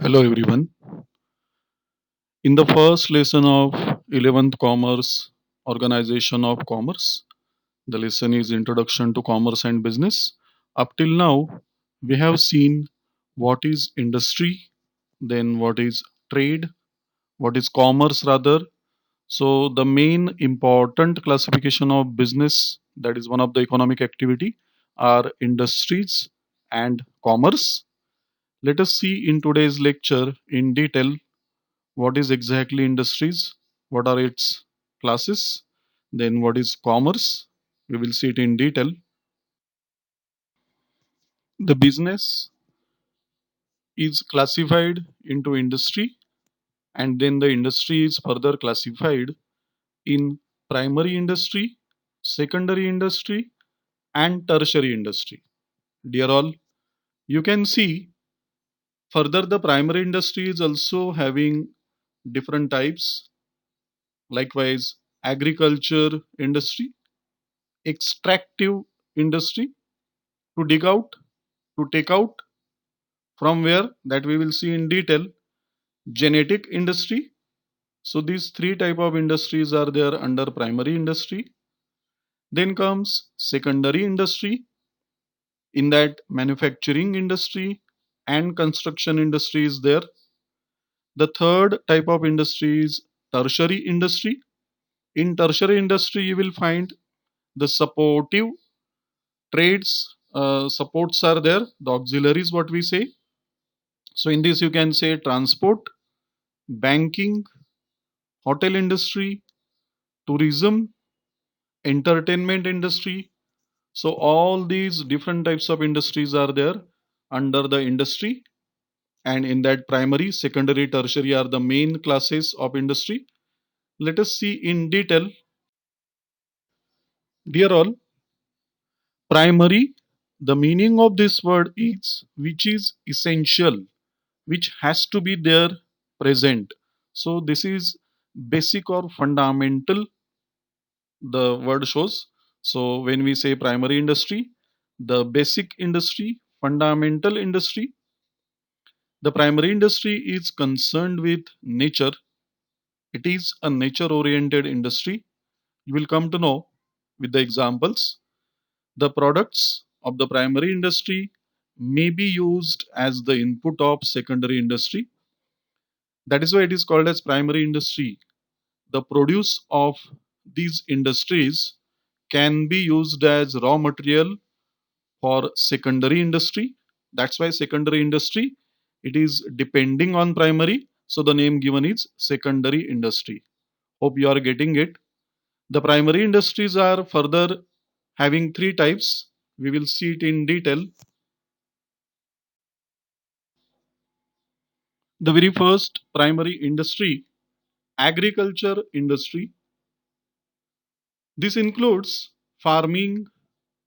Hello everyone. In the first lesson of 11th Commerce Organization of Commerce, the lesson is Introduction to Commerce and Business. Up till now, we have seen what is industry, then what is trade, what is commerce rather. So the main important classification of business, that is one of the economic activity, are industries and commerce. Let us see in today's lecture in detail what is exactly industries, what are its classes, then what is commerce. We will see it in detail. The business is classified into industry, and then the industry is further classified in primary industry, secondary industry, and tertiary industry. Dear all, you can see further the primary industry is also having different types. Likewise, agriculture industry, extractive industry, to dig out, to take out from where, that we will see in detail, genetic industry. So these three type of industries are there under primary industry. Then comes secondary industry, in that manufacturing industry and construction industry is there. The third type of industry is tertiary industry. In tertiary industry you will find the supportive trades, supports are there, the auxiliaries what we say. So in this you can say transport, banking, hotel industry, tourism, entertainment industry. So all these different types of industries are there under the industry, and in that primary, secondary, tertiary are the main classes of industry. Let us see in detail. Dear all, primary, the meaning of this word is which is essential, which has to be there present. So this is basic or fundamental, the word shows. So when we say primary industry, the basic industry, fundamental industry, the primary industry is concerned with nature. It is a nature oriented industry. You will come to know with the examples. The products of the primary industry may be used as the input of secondary industry. That is why it is called as primary industry. The produce of these industries can be used as raw material for secondary industry. That's why secondary industry, it is depending on primary. So the name given is secondary industry. Hope you are getting it. The primary industries are further having three types. We will see it in detail. The very first primary industry, agriculture industry. This includes farming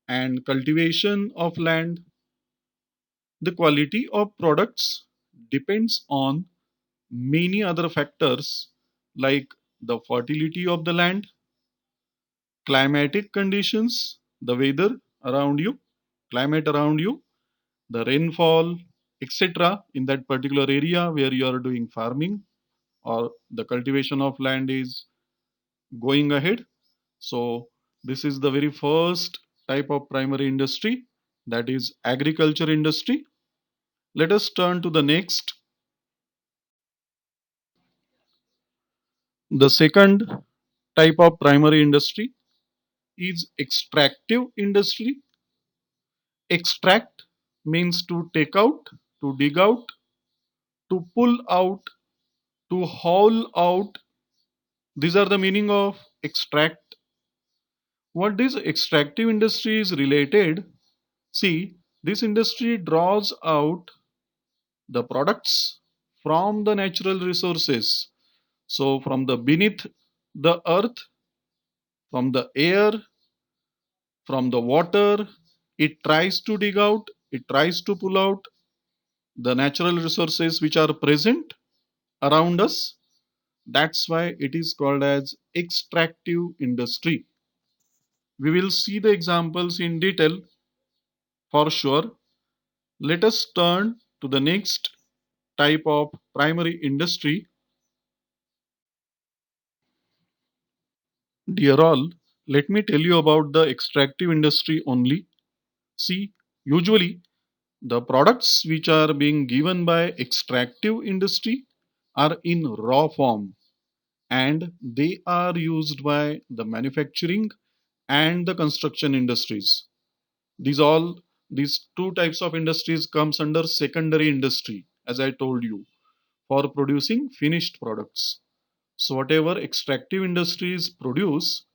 and cultivation of land. The quality of products depends on many other factors like the fertility of the land, climatic conditions, the weather around you, climate around you, the rainfall, etc. in that particular area where you are doing farming or the cultivation of land is going ahead. So, this is the very first type of primary industry, that is agriculture industry. Let us turn to the next. The second type of primary industry is extractive industry. Extract means to take out, to dig out, to pull out, to haul out. These are the meaning of extract. What this extractive industry is related? See, this industry draws out the products from the natural resources. So, from the beneath the earth, from the air, from the water, it tries to dig out, it tries to pull out the natural resources which are present around us. That's why it is called as extractive industry. We will see the examples in detail for sure. Let us turn to the next. type of primary industry. Dear all, let me tell you about the extractive industry only. See, usually the products which are being given by extractive industry are in raw form, and they are used by the manufacturing and the construction industries. These all these two types of industries comes under secondary industry, as I told you, for producing finished products. So whatever extractive industries produce,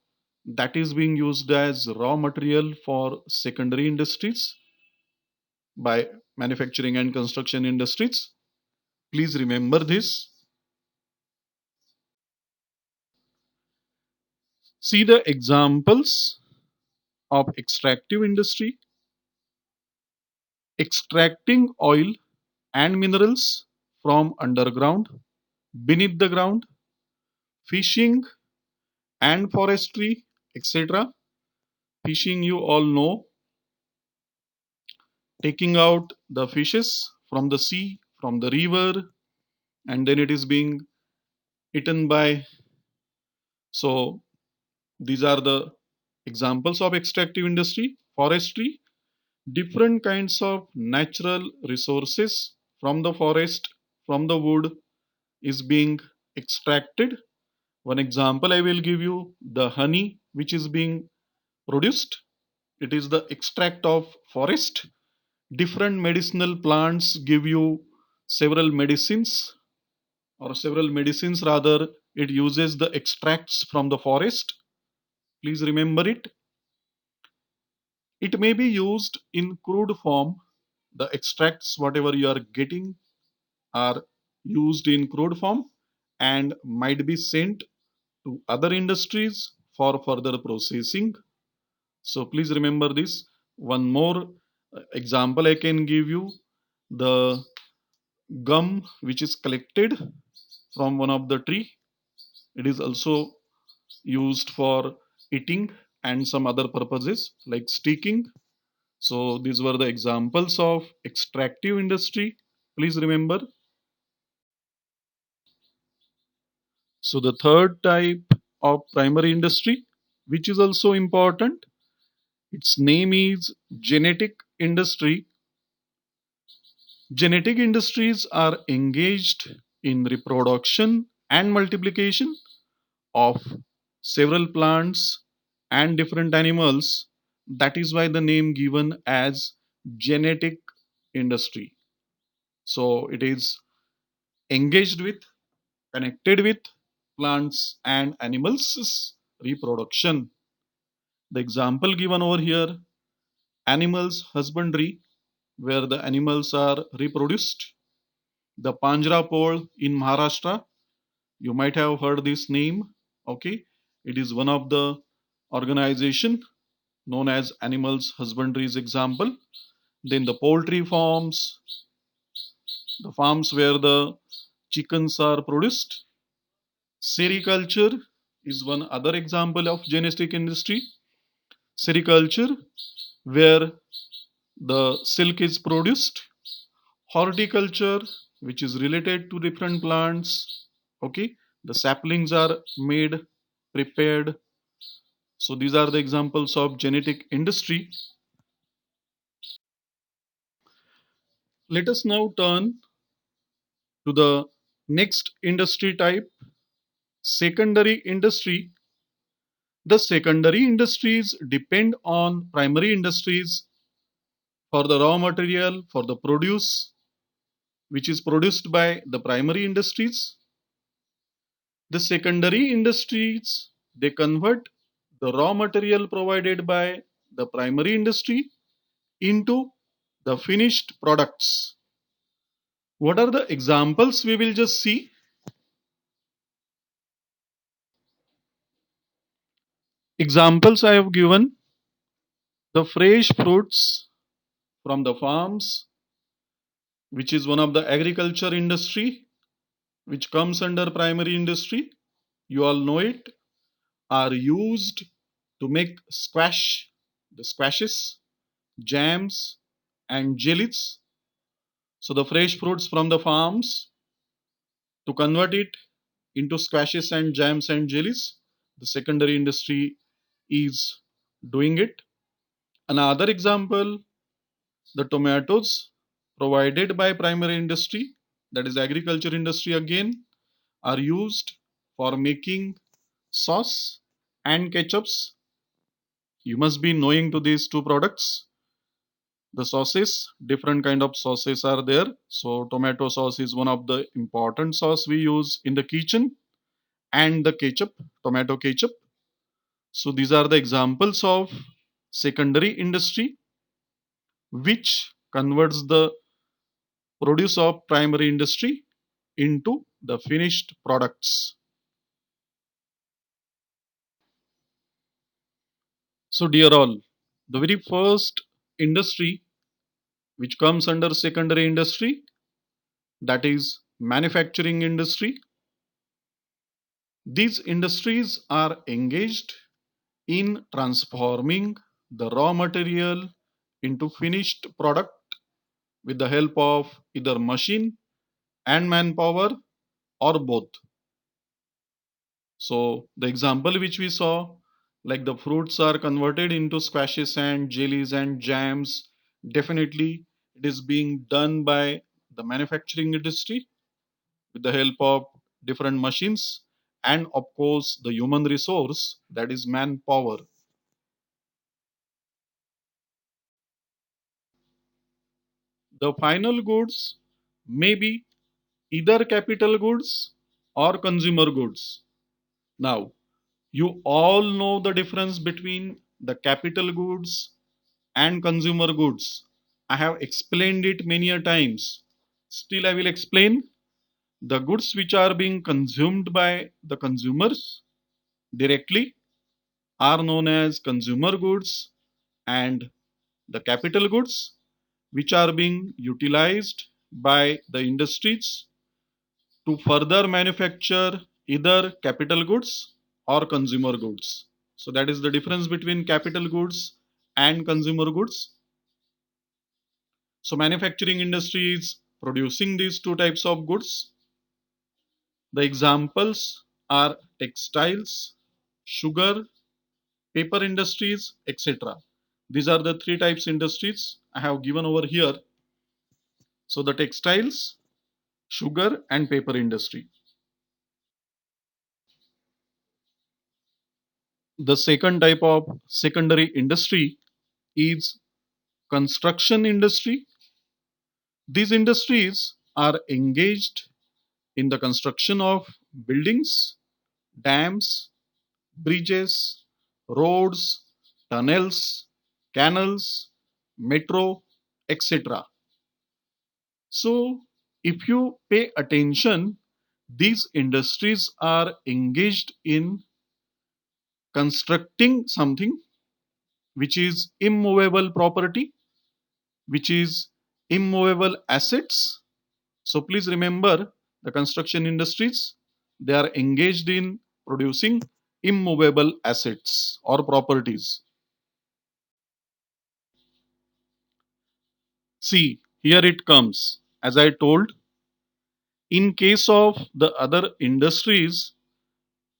that is being used as raw material for secondary industries by manufacturing and construction industries. Please remember this. See the examples of extractive industry: extracting oil and minerals from underground, beneath the ground, fishing and forestry, etc. Fishing, you all know, taking out the fishes from the sea, from the river, and then it is being eaten by. So these are the examples of extractive industry. Forestry, different kinds of natural resources from the forest, from the wood is being extracted. One example I will give you: the honey which is being produced. It is the extract of forest. Different medicinal plants give you several medicines, or several medicines rather. It uses the extracts from the forest. Please remember it. It may be used in crude form. The extracts, whatever you are getting, are used in crude form and might be sent to other industries for further processing. So please remember this. One more example I can give you: the gum which is collected from one of the tree. It is also used for eating and some other purposes like sticking. So these were the examples of extractive industry. Please remember. So the third type of primary industry, which is also important, its name is genetic industry. Genetic industries are engaged in reproduction and multiplication of several plants and different animals. That is why the name given as genetic industry. So it is engaged with, connected with plants and animals reproduction. The example given over here: animals husbandry, where the animals are reproduced. The Panjrapol in Maharashtra, you might have heard this name. Okay, it is one of the organization known as animals husbandry's example. Then the poultry farms, the farms where the chickens are produced. Sericulture is one other example of genetic industry. Sericulture, where the silk is produced. Horticulture, which is related to different plants. Okay, the saplings are made, prepared. So these are the examples of genetic industry. Let us now turn to the next industry type: secondary industry. The secondary industries depend on primary industries for the raw material, for the produce which is produced by the primary industries. The secondary industries, they convert the raw material provided by the primary industry into the finished products. What are the examples we will just see? Examples I have given: the fresh fruits from the farms, which is one of the agriculture industry, which comes under primary industry. You all know it, are used to make squash, the squashes, jams, and jellies. So the fresh fruits from the farms to convert it into squashes and jams and jellies, the secondary industry is doing it. Another example, the tomatoes provided by primary industry, that is agriculture industry again, are used for making sauce and ketchups. You must be knowing to these two products. The sauces, different kind of sauces are there. So tomato sauce is one of the important sauce we use in the kitchen, and the ketchup, tomato ketchup. So these are the examples of secondary industry which converts the produce of primary industry into the finished products. So dear all, the very first industry which comes under secondary industry, that is manufacturing industry. These industries are engaged in transforming the raw material into finished product with the help of either machine and manpower or both. So the example which we saw, like the fruits are converted into squashes and jellies and jams, definitely it is being done by the manufacturing industry with the help of different machines and of course the human resource, that is manpower. The final goods may be either capital goods or consumer goods. Now, you all know the difference between the capital goods and consumer goods. I have explained it many a times. Still, I will explain. The goods which are being consumed by the consumers directly are known as consumer goods, and the capital goods which are being utilized by the industries to further manufacture either capital goods or consumer goods. So that is the difference between capital goods and consumer goods. So manufacturing industry is producing these two types of goods. The examples are textiles, sugar, paper industries, etc. These are the three types industries I have given over here. So the textiles, sugar and paper industry. The second type of secondary industry is construction industry. These industries are engaged in the construction of buildings, dams, bridges, roads, tunnels, canals, metro, etc. So, if you pay attention, these industries are engaged in constructing something which is immovable property, which is immovable assets. So please remember, the construction industries, they are engaged in producing immovable assets or properties. See, here it comes. As I told, in case of the other industries,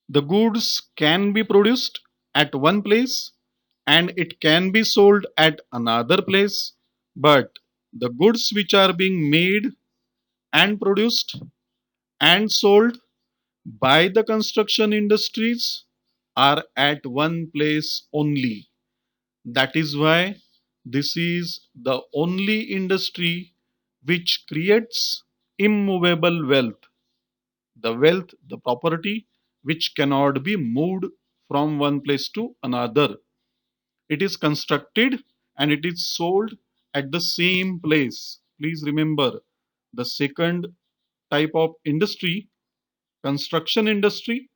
the goods can be produced at one place and it can be sold at another place. But the goods which are being made and produced and sold by the construction industries are at one place only. That is why this is the only industry which creates immovable wealth, the wealth, the property which cannot be moved from one place to another. It is constructed and it is sold at the same place. Please remember, the second type of industry, construction industry,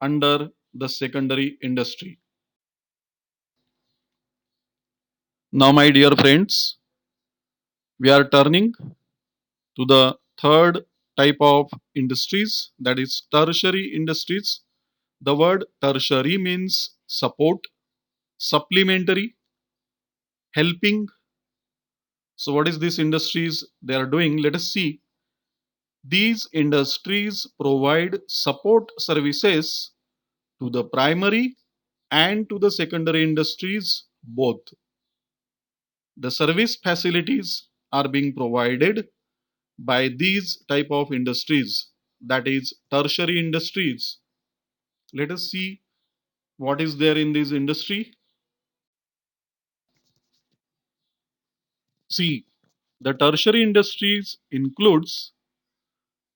under the secondary industry. Now, my dear friends, we are turning to the third type of industries, that is tertiary industries. The word tertiary means support, supplementary, helping. So what is these industries they are doing? Let us see. These industries provide support services to the primary and to the secondary industries both. The service facilities are being provided by these type of industries, that is tertiary industries. Let us see what is there in this industry. See, the tertiary industries includes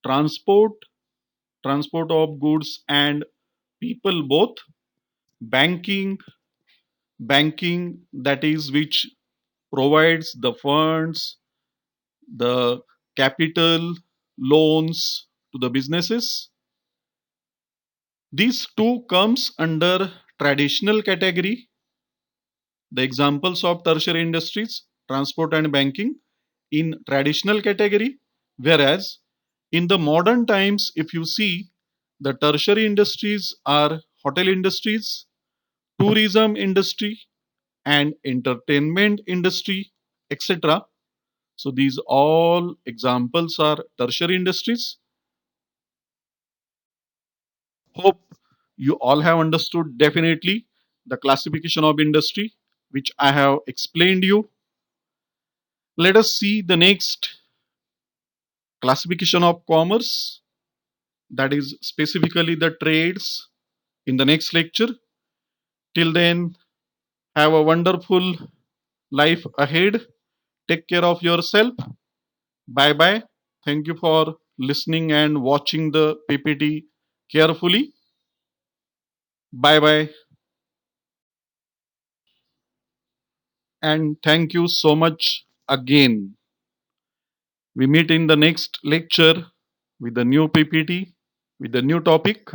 transport, transport of goods and people both, banking, banking that is which provides the funds, the capital, loans to the businesses. These two comes under traditional category. The examples of tertiary industries, transport and banking, in traditional category, whereas in the modern times, if you see, the tertiary industries are hotel industries, tourism industry, and entertainment industry, etc. So these all examples are tertiary industries. Hope you all have understood definitely the classification of industry which I have explained you. Let us see the next classification of commerce, that is specifically the trades, in the next lecture. Till then, have a wonderful life ahead. Take care of yourself. Bye bye. Thank you for listening and watching the PPT carefully. Bye bye. And thank you so much again. We meet in the next lecture with a new PPT, with a new topic.